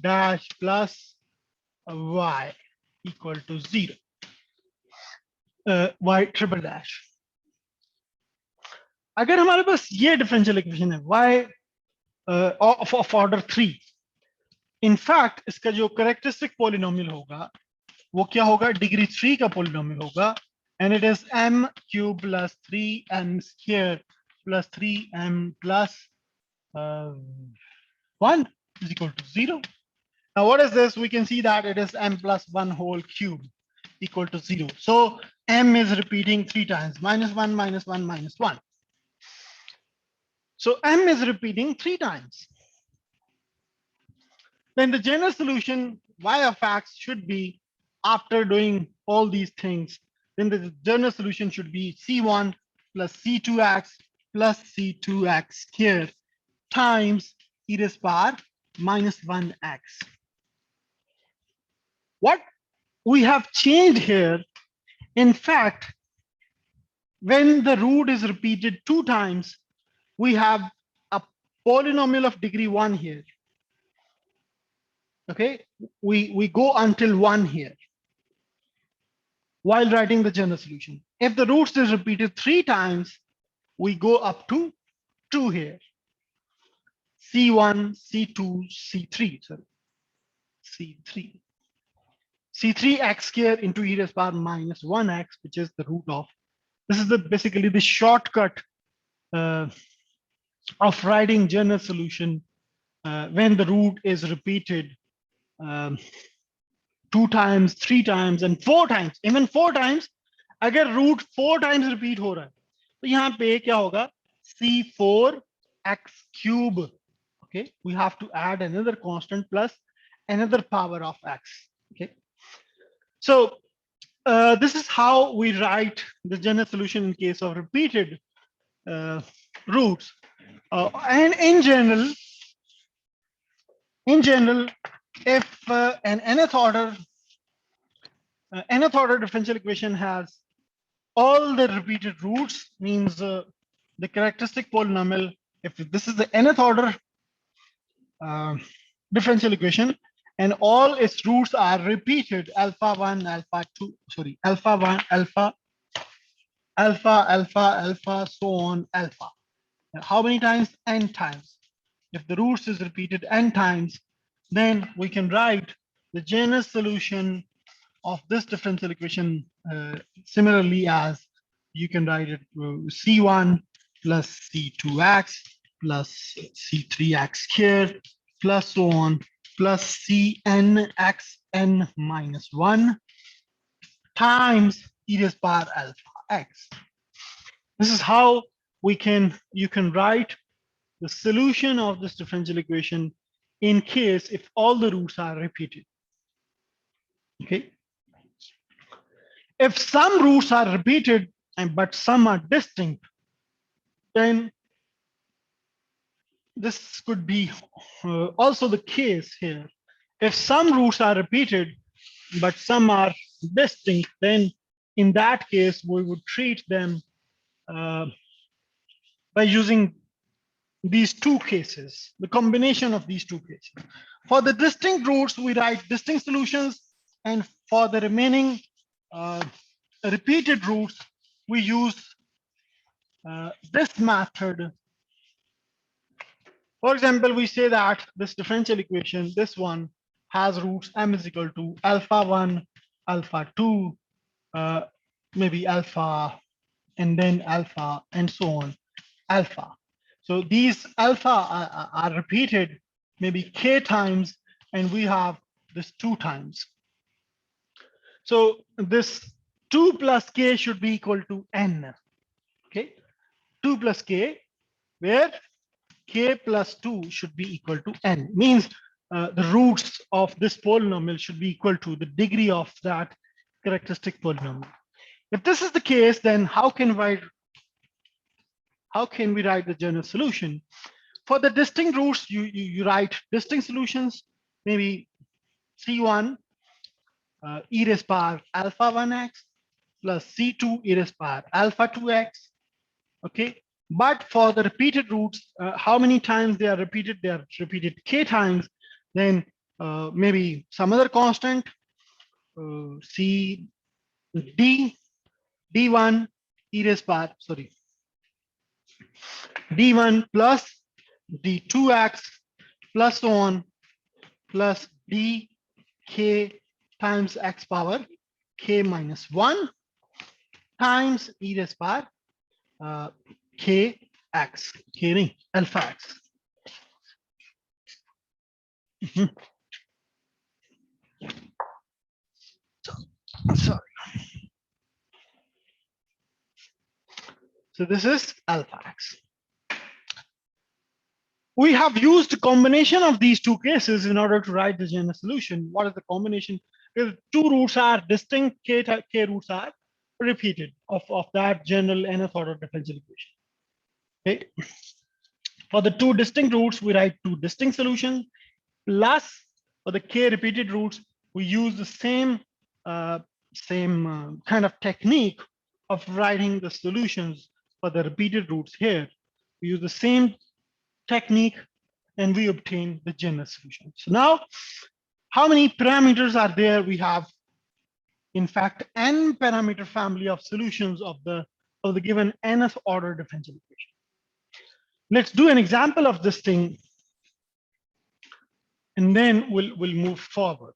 dash plus y equal to 0. Y triple dash. अगर हमारे पास ये differential equation है y of order 3. In fact, इसका जो characteristic polynomial होगा वो क्या होगा, डिग्री 3 का polynomial होगा, and it is m cube plus 3m square plus 3m plus 1 is equal to 0. Now what is this? We can see that it is m plus 1 whole cube equal to 0. So m is repeating 3 times, -1, -1, -1. So m is repeating 3 times. Then the general solution y of x should be, after doing all these things, then the general solution should be c1 plus c2x plus c2x squared times e to the power -1x. What we have changed here, in fact, when the root is repeated 2 times, we have a polynomial of degree 1 here. Okay, we go until 1 here while writing the general solution. If the roots is repeated 3 times, we go up to 2 here. C1, C2, C3, sorry, C3. C3x squared into e to the power -1x, which is the root of. This is basically the shortcut of writing general solution when the root is repeated 2 times, 3 times, and 4 times. Even 4 times, अगर root 4 times repeat हो रहा है, तो यहाँ पे क्या होगा? C4x cube. Okay, we have to add another constant plus another power of x. Okay, so this is how we write the general solution in case of repeated roots. And in general, if an nth order differential equation has all the repeated roots, means the characteristic polynomial, if this is the nth order differential equation and all its roots are repeated, alpha 1, alpha 2, sorry, alpha 1, alpha, so on, alpha. How many times? N times. If the roots is repeated n times, then we can write the general solution of this differential equation similarly as you can write it C1 plus C2x plus C3x squared plus so on plus Cnxn minus 1 times e to the power alpha x. This is how you can write the solution of this differential equation in case if all the roots are repeated. Okay. If some roots are repeated but some are distinct, then this could be also the case here. If some roots are repeated but some are distinct, then in that case we would treat them by using these two cases, the combination of these two cases. For the distinct roots, we write distinct solutions, and for the remaining repeated roots, we use this method. For example, we say that this differential equation, this one, has roots m is equal to alpha 1, alpha 2, maybe alpha, and then alpha, and so on, alpha. So these alpha are repeated maybe k times, and we have this 2 times. So this 2 plus k should be equal to n. Okay, 2 plus k, where k plus 2 should be equal to n, means the roots of this polynomial should be equal to the degree of that characteristic polynomial. If this is the case, then how can we write the general solution? For the distinct roots, you write distinct solutions, maybe C1 e to the power alpha 1x plus C2 e to the power alpha 2x. Okay, but for the repeated roots, how many times they are repeated? They are repeated k times. Then maybe some other constant, C d1 e to the power, sorry, d1 plus d2x plus 1 plus dk times x power k minus 1 times e raised by kx, k nahi, alpha x. Mhm. Sorry. So this is alpha x. We have used a combination of these two cases in order to write the general solution. What is the combination? Because two roots are distinct, k roots are repeated of that general nth order differential equation. Okay. For the two distinct roots, we write two distinct solutions. Plus, for the k repeated roots, we use the same kind of technique of writing the solutions for the repeated roots here. We use the same technique and we obtain the general solution. So now, how many parameters are there? We have, in fact, n parameter family of solutions of the given nth order differential equation. Let's do an example of this thing, and then we'll move forward.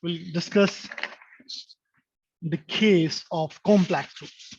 We'll discuss the case of complex roots.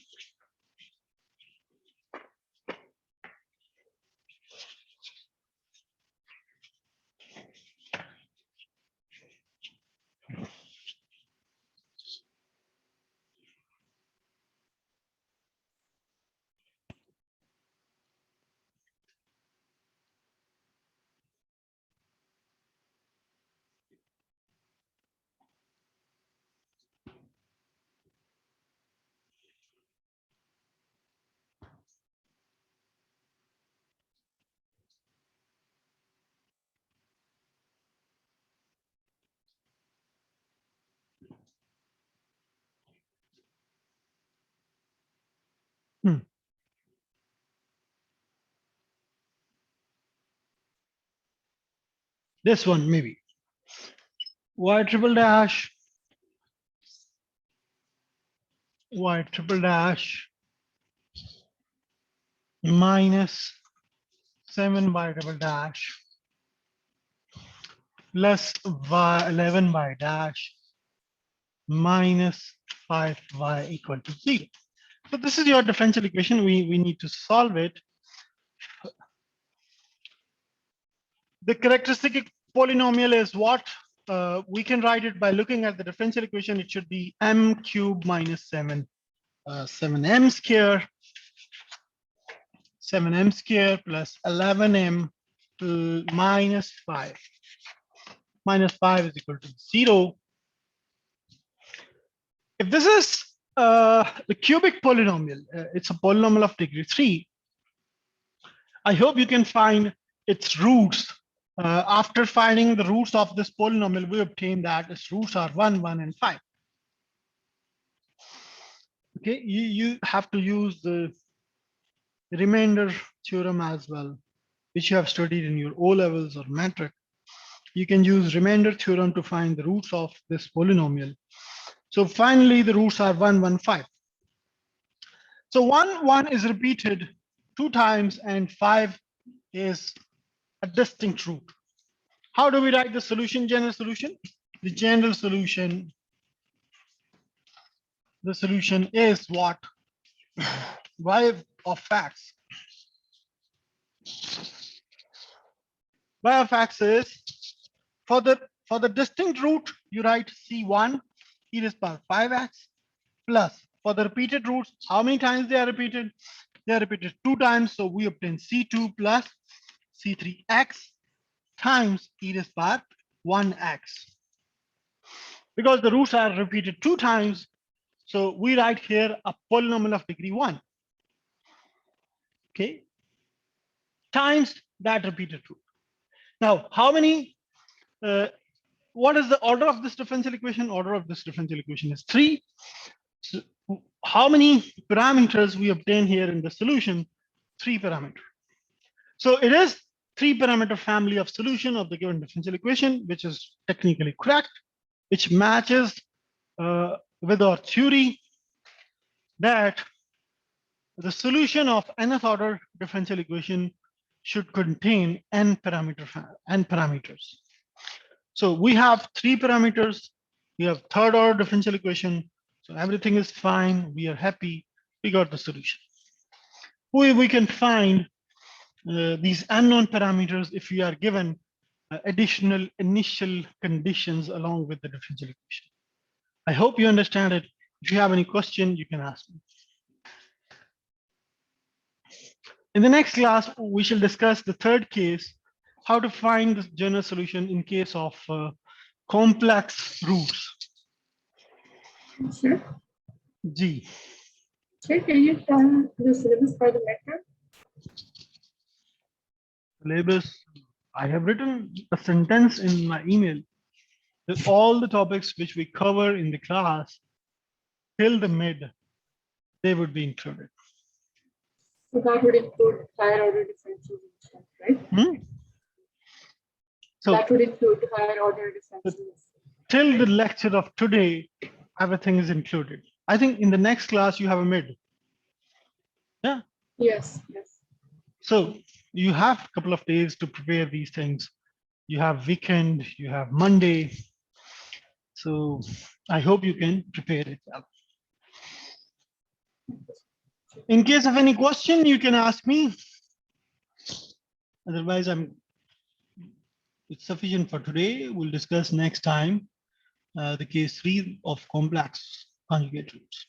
This one maybe y triple dash minus 7y double dash plus y11y dash minus 5y equal to 0. So this is your differential equation. We need to solve it. The characteristic polynomial is what? We can write it by looking at the differential equation. It should be m cubed minus 7m square, 7m square plus 11m minus 5. Minus 5 is equal to 0. If this is the cubic polynomial, it's a polynomial of degree 3. I hope you can find its roots. After finding the roots of this polynomial, we obtain that its roots are 1, 1, and 5. Okay, you have to use the remainder theorem as well, which you have studied in your O levels or metric. You can use remainder theorem to find the roots of this polynomial. So finally, the roots are 1, 1, 5. So 1, 1 is repeated 2 times, and 5 is a distinct root. How do we write the solution, general solution? The general solution, the solution is what? Y of x. Y of x is for the distinct root, you write C1 e raised power 5x plus for the repeated roots, how many times they are repeated? They are repeated 2 times, so we obtain C2 plus C3x times e raised power 1x. Because the roots are repeated 2 times, so we write here a polynomial of degree 1. Okay, times that repeated root. Now, how many? What is the order of this differential equation? Order of this differential equation is 3. So how many parameters we obtain here in the solution? 3 parameters. So it is 3 parameter family of solution of the given differential equation, which is technically correct, which matches with our theory that The solution of nth order differential equation should contain n parameters. So we have 3 parameters. We have third order differential equation. So everything is fine. We are happy. We got the solution. We can find these unknown parameters if we are given additional initial conditions along with the differential equation. I hope you understand it. If you have any question, you can ask me. In the next class, we shall discuss the third case, how to find the general solution in case of complex roots. Sure. G. Sure, can you tell the syllabus for the lecture? Syllabus, I have written a sentence in my email that all the topics which we cover in the class till the mid, they would be included. So that would include higher order differentials, right? So that would include higher order differentials. till the lecture of today, everything is included. I think in the next class you have a mid. Yeah. Yes, yes. So you have a couple of days to prepare these things. You have weekend, you have Monday. So I hope you can prepare it well. In case of any question, you can ask me. Otherwise, it's sufficient for today. We'll discuss next time the case 3 of complex conjugate roots.